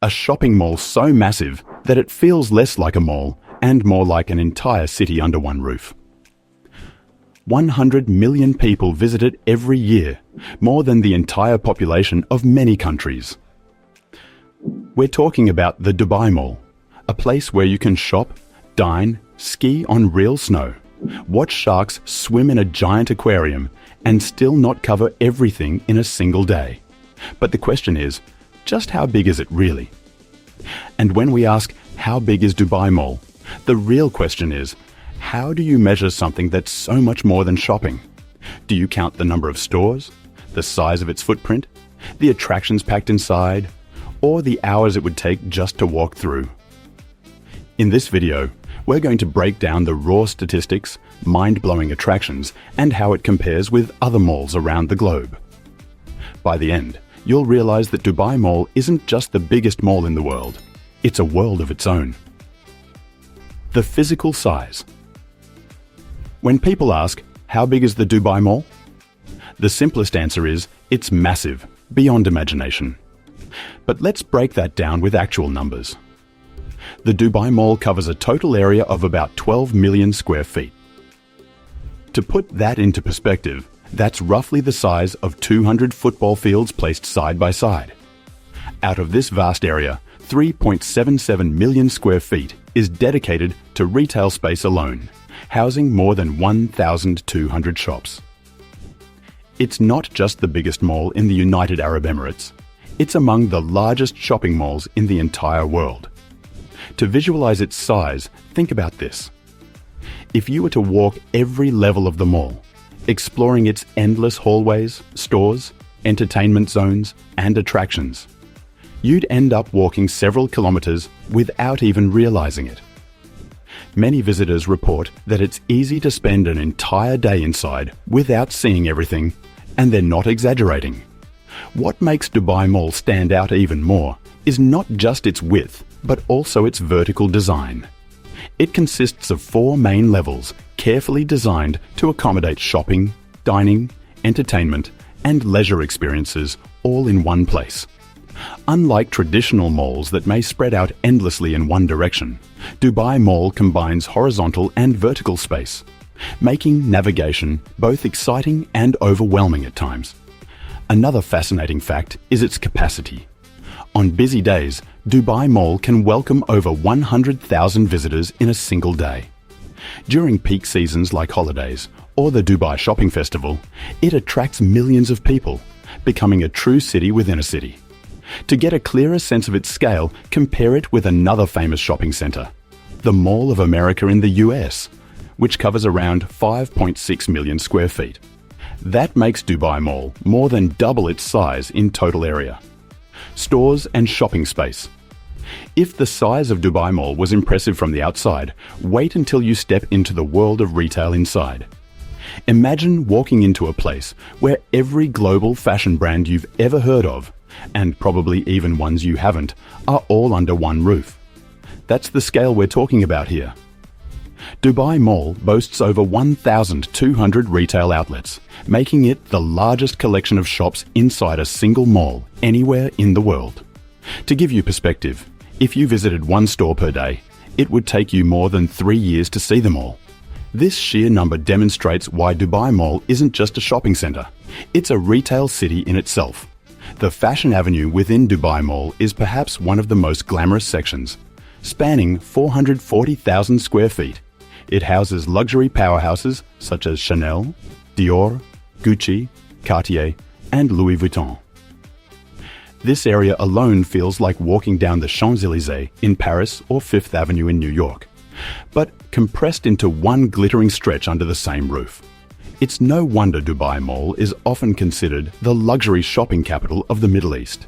a shopping mall so massive that it feels less like a mall and more like an entire city under one roof. 100 million people visit it every year, more than the entire population of many countries. We're talking about the Dubai Mall, a place where you can shop, dine, ski on real snow, watch sharks swim in a giant aquarium, and still not cover everything in a single day. But the question is, just how big is it really? And when we ask, how big is Dubai Mall? The real question is, how do you measure something that's so much more than shopping? Do you count the number of stores, the size of its footprint, the attractions packed inside, or the hours it would take just to walk through? In this video, we're going to break down the raw statistics, mind-blowing attractions, and how it compares with other malls around the globe. By the end, you'll realize that Dubai Mall isn't just the biggest mall in the world. It's a world of its own. The physical size. When people ask, how big is the Dubai Mall? The simplest answer is, it's massive, beyond imagination. But let's break that down with actual numbers. The Dubai Mall covers a total area of about 12 million square feet. To put that into perspective, that's roughly the size of 200 football fields placed side by side. Out of this vast area, 3.77 million square feet is dedicated to retail space alone, housing more than 1,200 shops. It's not just the biggest mall in the United Arab Emirates. It's among the largest shopping malls in the entire world. To visualize its size, think about this. If you were to walk every level of the mall, exploring its endless hallways, stores, entertainment zones, and attractions, you'd end up walking several kilometers without even realizing it. Many visitors report that it's easy to spend an entire day inside without seeing everything, and they're not exaggerating. What makes Dubai Mall stand out even more is not just its width, but also its vertical design. It consists of 4 main levels, carefully designed to accommodate shopping, dining, entertainment, and leisure experiences all in one place. Unlike traditional malls that may spread out endlessly in one direction, Dubai Mall combines horizontal and vertical space, making navigation both exciting and overwhelming at times. Another fascinating fact is its capacity. On busy days, Dubai Mall can welcome over 100,000 visitors in a single day. During peak seasons like holidays or the Dubai Shopping Festival, it attracts millions of people, becoming a true city within a city. To get a clearer sense of its scale, compare it with another famous shopping center, the Mall of America in the US, which covers around 5.6 million square feet. That makes Dubai Mall more than double its size in total area. Stores and shopping space. If the size of Dubai Mall was impressive from the outside, wait until you step into the world of retail inside. Imagine walking into a place where every global fashion brand you've ever heard of, and probably even ones you haven't, are all under one roof. That's the scale we're talking about here. Dubai Mall boasts over 1,200 retail outlets, making it the largest collection of shops inside a single mall anywhere in the world. To give you perspective, if you visited one store per day, it would take you more than 3 years to see them all. This sheer number demonstrates why Dubai Mall isn't just a shopping center. It's a retail city in itself. The Fashion Avenue within Dubai Mall is perhaps one of the most glamorous sections. Spanning 440,000 square feet, it houses luxury powerhouses such as Chanel, Dior, Gucci, Cartier, and Louis Vuitton. This area alone feels like walking down the Champs-Élysées in Paris or Fifth Avenue in New York, but compressed into one glittering stretch under the same roof. It's no wonder Dubai Mall is often considered the luxury shopping capital of the Middle East.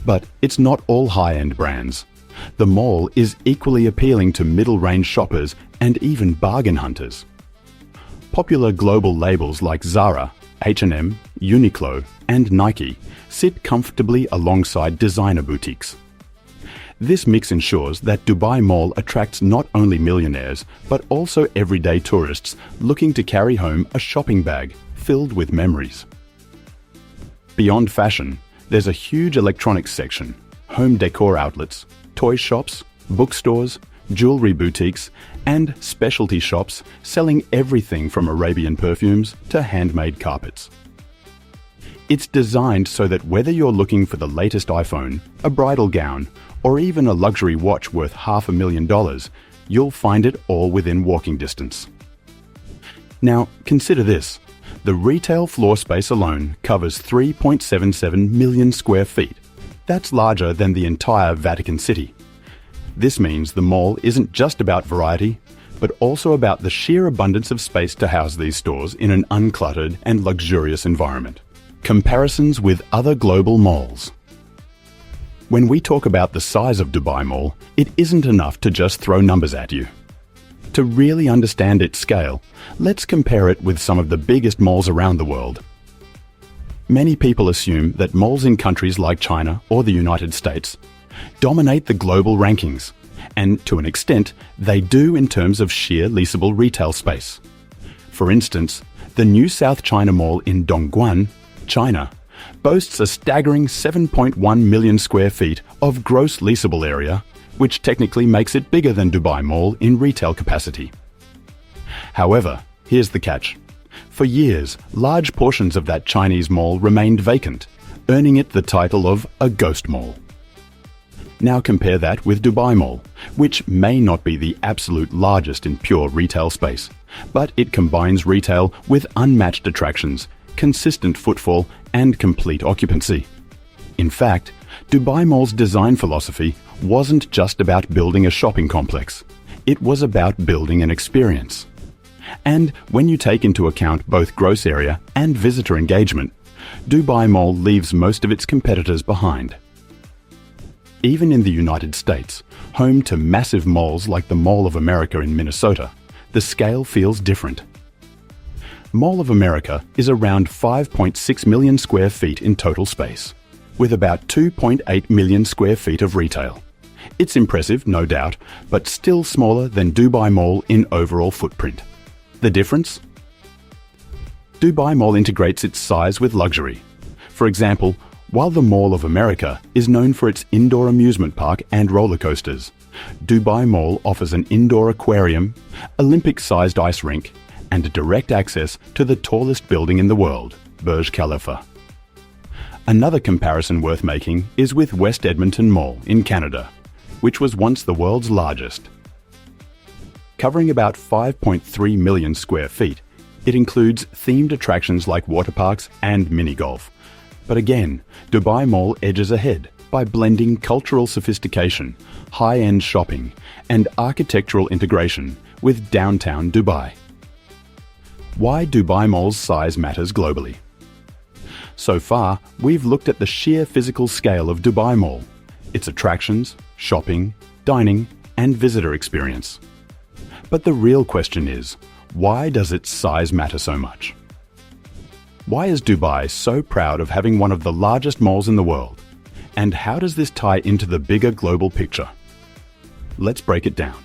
But it's not all high-end brands. The mall is equally appealing to middle-range shoppers and even bargain hunters. Popular global labels like Zara, H&M, Uniqlo, and Nike sit comfortably alongside designer boutiques. This mix ensures that Dubai Mall attracts not only millionaires, but also everyday tourists looking to carry home a shopping bag filled with memories. Beyond fashion, there's a huge electronics section, home decor outlets, toy shops, bookstores, jewelry boutiques, and specialty shops selling everything from Arabian perfumes to handmade carpets. It's designed so that whether you're looking for the latest iPhone, a bridal gown, or even a luxury watch worth $500,000, you'll find it all within walking distance. Now, consider this. The retail floor space alone covers 3.77 million square feet. That's larger than the entire Vatican City. This means the mall isn't just about variety, but also about the sheer abundance of space to house these stores in an uncluttered and luxurious environment. Comparisons with other global malls. When we talk about the size of Dubai Mall, it isn't enough to just throw numbers at you. To really understand its scale, let's compare it with some of the biggest malls around the world. Many people assume that malls in countries like China or the United States dominate the global rankings, and to an extent, they do in terms of sheer leasable retail space. For instance, the new South China Mall in Dongguan, China, boasts a staggering 7.1 million square feet of gross leasable area, which technically makes it bigger than Dubai Mall in retail capacity. However, here's the catch. For years, large portions of that Chinese mall remained vacant, earning it the title of a ghost mall. Now compare that with Dubai Mall, which may not be the absolute largest in pure retail space, but it combines retail with unmatched attractions, consistent footfall, and complete occupancy. In fact, Dubai Mall's design philosophy wasn't just about building a shopping complex. It was about building an experience. And when you take into account both gross area and visitor engagement, Dubai Mall leaves most of its competitors behind. Even in the United States, home to massive malls like the Mall of America in Minnesota, the scale feels different. Mall of America is around 5.6 million square feet in total space, with about 2.8 million square feet of retail. It's impressive, no doubt, but still smaller than Dubai Mall in overall footprint. The difference? Dubai Mall integrates its size with luxury. For example, while the Mall of America is known for its indoor amusement park and roller coasters, Dubai Mall offers an indoor aquarium, Olympic-sized ice rink, and direct access to the tallest building in the world, Burj Khalifa. Another comparison worth making is with West Edmonton Mall in Canada, which was once the world's largest. Covering about 5.3 million square feet, it includes themed attractions like water parks and mini-golf. But again, Dubai Mall edges ahead by blending cultural sophistication, high-end shopping, and architectural integration with downtown Dubai. Why Dubai Mall's size matters globally. So far, we've looked at the sheer physical scale of Dubai Mall, its attractions, shopping, dining, and visitor experience. But the real question is, why does its size matter so much? Why is Dubai so proud of having one of the largest malls in the world? And how does this tie into the bigger global picture? Let's break it down.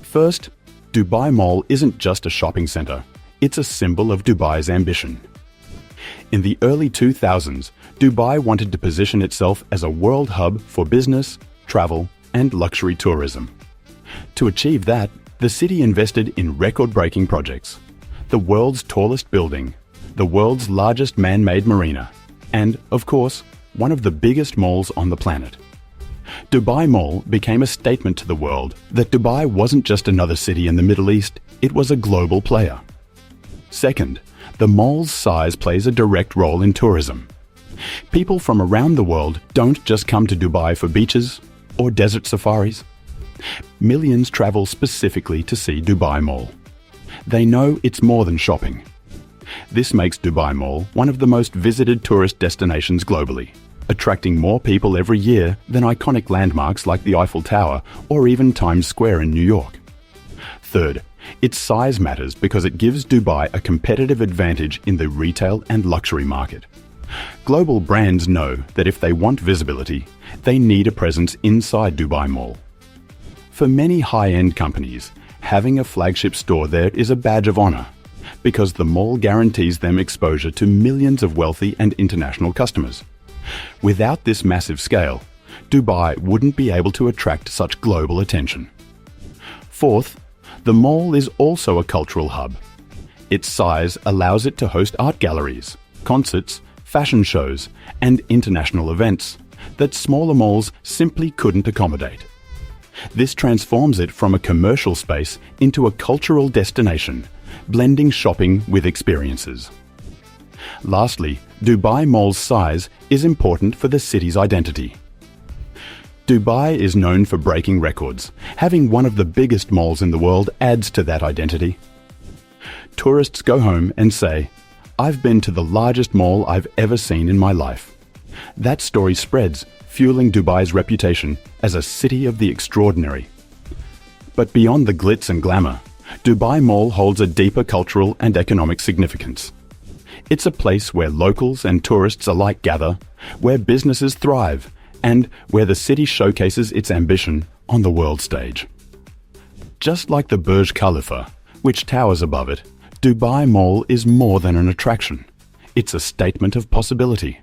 First, Dubai Mall isn't just a shopping center, it's a symbol of Dubai's ambition. In the early 2000s, Dubai wanted to position itself as a world hub for business, travel, and luxury tourism. To achieve that, the city invested in record-breaking projects: the world's tallest building, the world's largest man-made marina, and, of course, one of the biggest malls on the planet. Dubai Mall became a statement to the world that Dubai wasn't just another city in the Middle East, it was a global player. Second, the mall's size plays a direct role in tourism. People from around the world don't just come to Dubai for beaches or desert safaris. Millions travel specifically to see Dubai Mall. They know it's more than shopping. This makes Dubai Mall one of the most visited tourist destinations globally, attracting more people every year than iconic landmarks like the Eiffel Tower or even Times Square in New York. Third, its size matters because it gives Dubai a competitive advantage in the retail and luxury market. Global brands know that if they want visibility, they need a presence inside Dubai Mall. For many high-end companies, having a flagship store there is a badge of honor, because the mall guarantees them exposure to millions of wealthy and international customers. Without this massive scale, Dubai wouldn't be able to attract such global attention. Fourth, the mall is also a cultural hub. Its size allows it to host art galleries, concerts, fashion shows, and international events that smaller malls simply couldn't accommodate. This transforms it from a commercial space into a cultural destination, blending shopping with experiences. Lastly, Dubai Mall's size is important for the city's identity. Dubai is known for breaking records. Having one of the biggest malls in the world adds to that identity. Tourists go home and say, "I've been to the largest mall I've ever seen in my life." That story spreads, fueling Dubai's reputation as a city of the extraordinary. But beyond the glitz and glamour, Dubai Mall holds a deeper cultural and economic significance. It's a place where locals and tourists alike gather, where businesses thrive, and where the city showcases its ambition on the world stage. Just like the Burj Khalifa, which towers above it, Dubai Mall is more than an attraction. It's a statement of possibility.